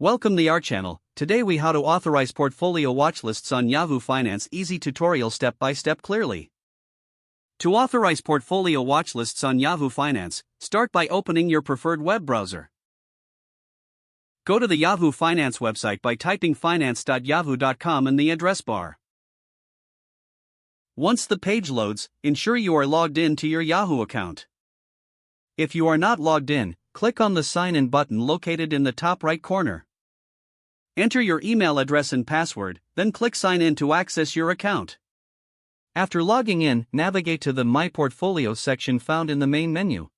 Welcome to our channel. Today we how to authorize portfolio watchlists on Yahoo Finance. Easy tutorial step by step clearly. To authorize portfolio watchlists on Yahoo Finance, start by opening your preferred web browser. Go to the Yahoo Finance website by typing finance.yahoo.com in the address bar. Once the page loads, ensure you are logged in to your Yahoo account. If you are not logged in, click on the Sign In button located in the top right corner. Enter your email address and password, then click Sign In to access your account. After logging in, navigate to the My Portfolio section found in the main menu.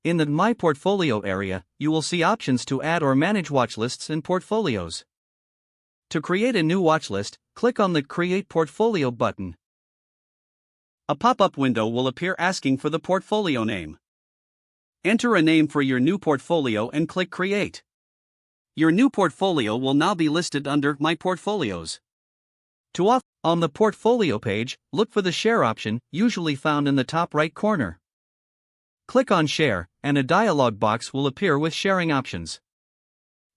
In the My Portfolio area, you will see options to add or manage watchlists and portfolios. To create a new watchlist, click on the Create Portfolio button. A pop-up window will appear asking for the portfolio name. Enter a name for your new portfolio and click Create. Your new portfolio will now be listed under My Portfolios. On the portfolio page, look for the Share option, usually found in the top right corner. Click on Share, and a dialog box will appear with sharing options.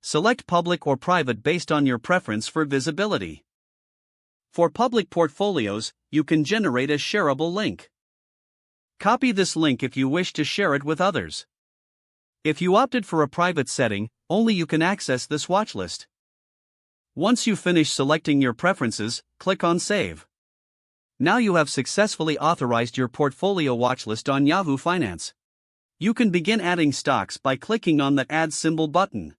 Select public or private based on your preference for visibility. For public portfolios, you can generate a shareable link. Copy this link if you wish to share it with others. If you opted for a private setting, only you can access this watchlist. Once you finish selecting your preferences, click on Save. Now you have successfully authorized your portfolio watchlist on Yahoo Finance. You can begin adding stocks by clicking on the Add Symbol button.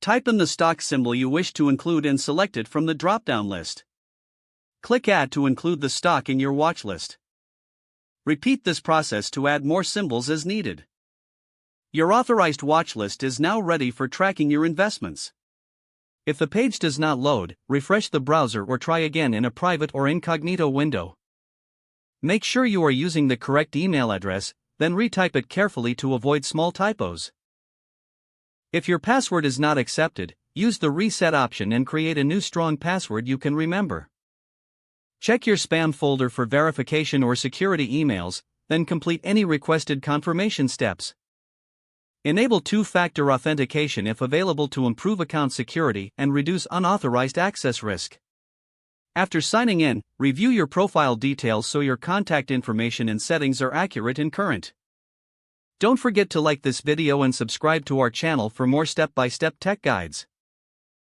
Type in the stock symbol you wish to include and select it from the drop-down list. Click Add to include the stock in your watchlist. Repeat this process to add more symbols as needed. Your authorized watchlist is now ready for tracking your investments. If the page does not load, refresh the browser or try again in a private or incognito window. Make sure you are using the correct email address, then retype it carefully to avoid small typos. If your password is not accepted, use the Reset option and create a new strong password you can remember. Check your spam folder for verification or security emails, then complete any requested confirmation steps. Enable two-factor authentication if available to improve account security and reduce unauthorized access risk. After signing in, review your profile details so your contact information and settings are accurate and current. Don't forget to like this video and subscribe to our channel for more step-by-step tech guides.